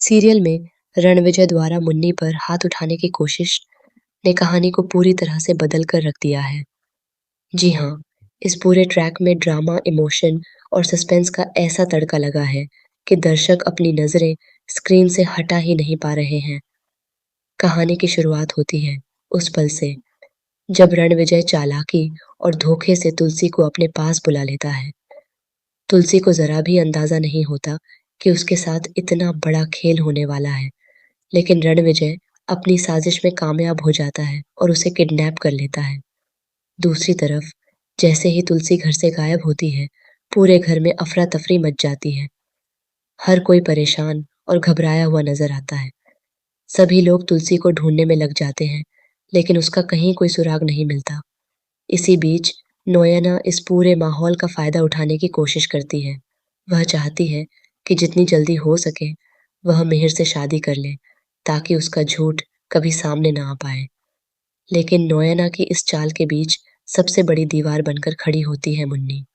Serial में रणविजय द्वारा मुन्नी पर हाथ उठाने की कोशिश ने कहानी को पूरी तरह से बदल कर रख दिया है। जी हाँ, इस पूरे ट्रैक में ड्रामा, इमोशन और सस्पेंस का ऐसा तड़का लगा है कि दर्शक अपनी नज़रें स्क्रीन से हटा ही नहीं पा रहे हैं। कहानी की शुरुआत होती है उस पल से जब रणविजय चालाकी और धोखे से तुलसी को अपने पास बुला लेता है। तुलसी को ज़रा भी अंदाज़ा नहीं होता कि उसके साथ इतना बड़ा खेल होने वाला है। लेकिन रणविजय अपनी साजिश में कामयाब हो जाता है और उसे किडनैप कर लेता है। दूसरी तरफ जैसे ही तुलसी घर से गायब होती है, पूरे घर में अफरा-तफरी मच जाती है। हर कोई परेशान और घबराया हुआ नजर आता है। सभी लोग तुलसी को ढूंढने में लग जाते हैं, लेकिन उसका कहीं कोई सुराग नहीं मिलता। इसी बीच नोयना इस पूरे माहौल का फायदा उठाने की कोशिश करती है। वह चाहती है कि जितनी जल्दी हो सके वह मिहिर से शादी कर ले, ताकि उसका झूठ कभी सामने ना आ पाए। लेकिन नोयना की इस चाल के बीच सबसे बड़ी दीवार बनकर खड़ी होती है मुन्नी।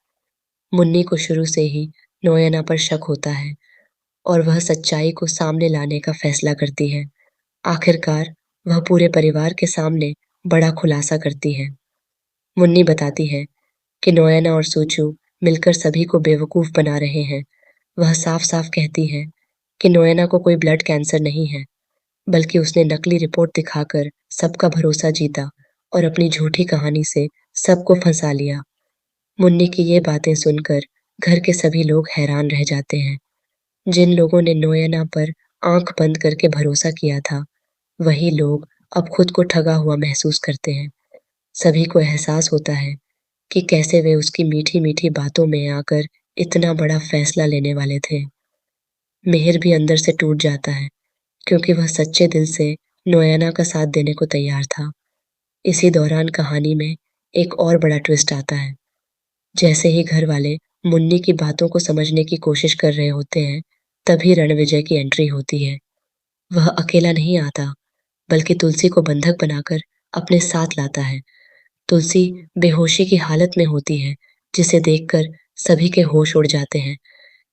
मुन्नी को शुरू से ही नोयना पर शक होता है और वह सच्चाई को सामने लाने का फैसला करती है। आखिरकार वह पूरे परिवार के सामने बड़ा खुलासा करती है। मुन्नी बताती है कि नोयना और सोचू मिलकर सभी को बेवकूफ बना रहे हैं। वह साफ-साफ कहती है कि नोयना को कोई ब्लड कैंसर नहीं है, बल्कि उसने नकली रिपोर्ट दिखाकर सबका भरोसा जीता और अपनी झूठी कहानी से सबको फंसा लिया। मुन्नी की ये बातें सुनकर घर के सभी लोग हैरान रह जाते हैं। जिन लोगों ने नोयना पर आंख बंद करके भरोसा किया था, वही लोग अब खुद को ठगा हुआ महसूस करते हैं। सभी को एहसास होता है कि कैसे वे उसकी मीठी-मीठी बातों में आकर इतना बड़ा फैसला लेने वाले थे। मिहिर भी अंदर से टूट जाता है, क्योंकि वह सच्चे दिल से नोयना का साथ देने को तैयार था। इसी दौरान कहानी में एक और बड़ा ट्विस्ट आता है। जैसे ही घर वाले मुन्नी की बातों को समझने की कोशिश कर रहे होते हैं, तभी रणविजय की एंट्री होती है। वह अकेला नहीं आता, बल्कि तुलसी को बंधक बनाकर अपने साथ लाता है। तुलसी बेहोशी की हालत में होती है, जिसे देखकर सभी के होश उड़ जाते हैं।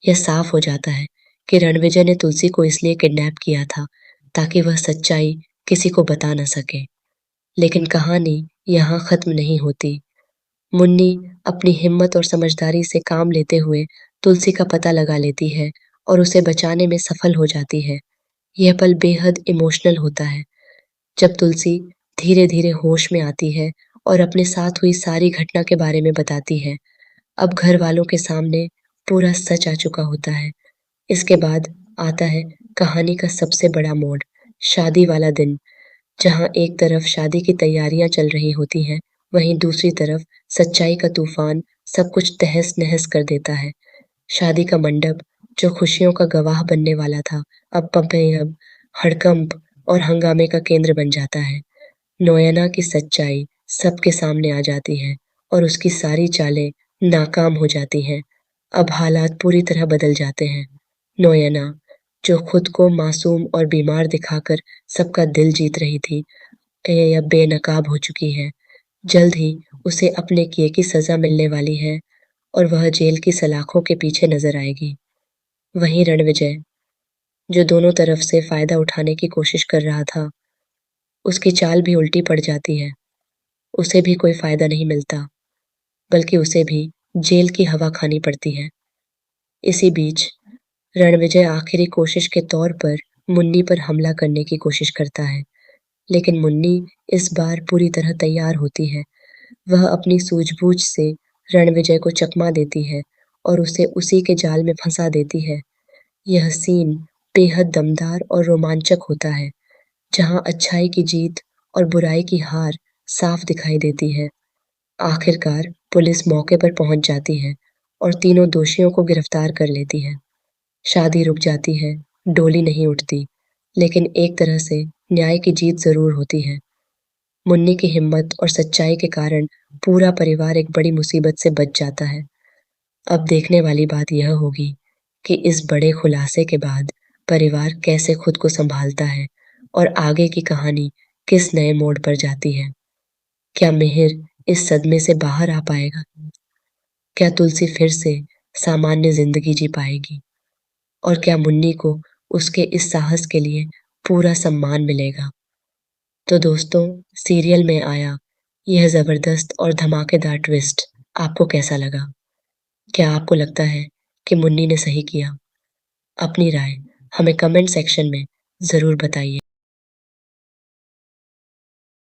यह साफ हो जाता है कि रणविजय ने तुलसी को इसलिए किडनैप किया था, ताकि वह सच्चाई किसी को बता न सके। लेकिन कहानी यहाँ खत्म नहीं होती। मुन्नी अपनी हिम्मत और समझदारी से काम लेते हुए तुलसी का पता लगा लेती है और उसे बचाने में सफल हो जाती है। यह पल बेहद इमोशनल होता है, जब तुलसी धीरे-धीरे होश में आती है और अपने साथ हुई सारी घटना के बारे में बताती है। अब घर वालों के सामने पूरा सच आ चुका होता है। इसके बाद आता है कहानी का सबसे बड़ा मोड़, शादी वाला दिन, जहाँ एक तरफ शादी की तैयारियां चल रही होती हैं, वहीं दूसरी तरफ सच्चाई का तूफान सब कुछ तहस-नहस कर देता है। शादी का मंडप, जो खुशियों का गवाह बनने वाला था, अब पपैयब, हड़कंप और हंगामे का केंद्र बन जाता है। नोयना की सच्चाई सबके सामने आ जाती है और उसकी सारी चालें नाकाम हो जाती हैं। अब हालात पूरी तरह बदल जाते हैं। नोयना, जो खुद को मासूम और बीमार दिखाकर सबका दिल जीत रही थी, अब बेनकाब हो चुकी है। जल्द ही उसे अपने किए की सज़ा मिलने वाली है और वह जेल की सलाखों के पीछे नज़र आएगी। वहीं रणविजय, जो दोनों तरफ से फ़ायदा उठाने की कोशिश कर रहा था, उसकी चाल भी उल्टी पड़ जाती है। उसे भी कोई फ़ायदा नहीं मिलता, बल्कि उसे भी जेल की हवा खानी पड़ती है। इसी बीच रणविजय आखिरी कोशिश के तौर पर मुन्नी पर हमला करने की कोशिश करता है, लेकिन मुन्नी इस बार पूरी तरह तैयार होती है। वह अपनी सूझबूझ से रणविजय को चकमा देती है और उसे उसी के जाल में फंसा देती है। यह सीन बेहद दमदार और रोमांचक होता है, जहाँ अच्छाई की जीत और बुराई की हार साफ दिखाई देती है। आखिरकार पुलिस मौके पर पहुंच जाती है और तीनों दोषियों को गिरफ्तार कर लेती है। शादी रुक जाती है, डोली नहीं उठती, लेकिन एक तरह से न्याय की जीत जरूर होती है। मुन्नी की हिम्मत और सच्चाई के कारण पूरा परिवार एक बड़ी मुसीबत से बच जाता है। अब देखने वाली बात यह होगी कि इस बड़े खुलासे के बाद परिवार कैसे खुद को संभालता है और आगे की कहानी किस नए मोड़ पर जाती है। क्या मिहिर इस सदमे से बाहर आ पाएगा? क्या तुलसी फिर से सामान्य जिंदगी जी पाएगी? और क्या मुन्नी को उसके इस साहस के लिए पूरा सम्मान मिलेगा। तो दोस्तों, सीरियल में आया यह ज़बरदस्त और धमाकेदार ट्विस्ट आपको कैसा लगा? क्या आपको लगता है कि मुन्नी ने सही किया? अपनी राय हमें कमेंट सेक्शन में ज़रूर बताइए।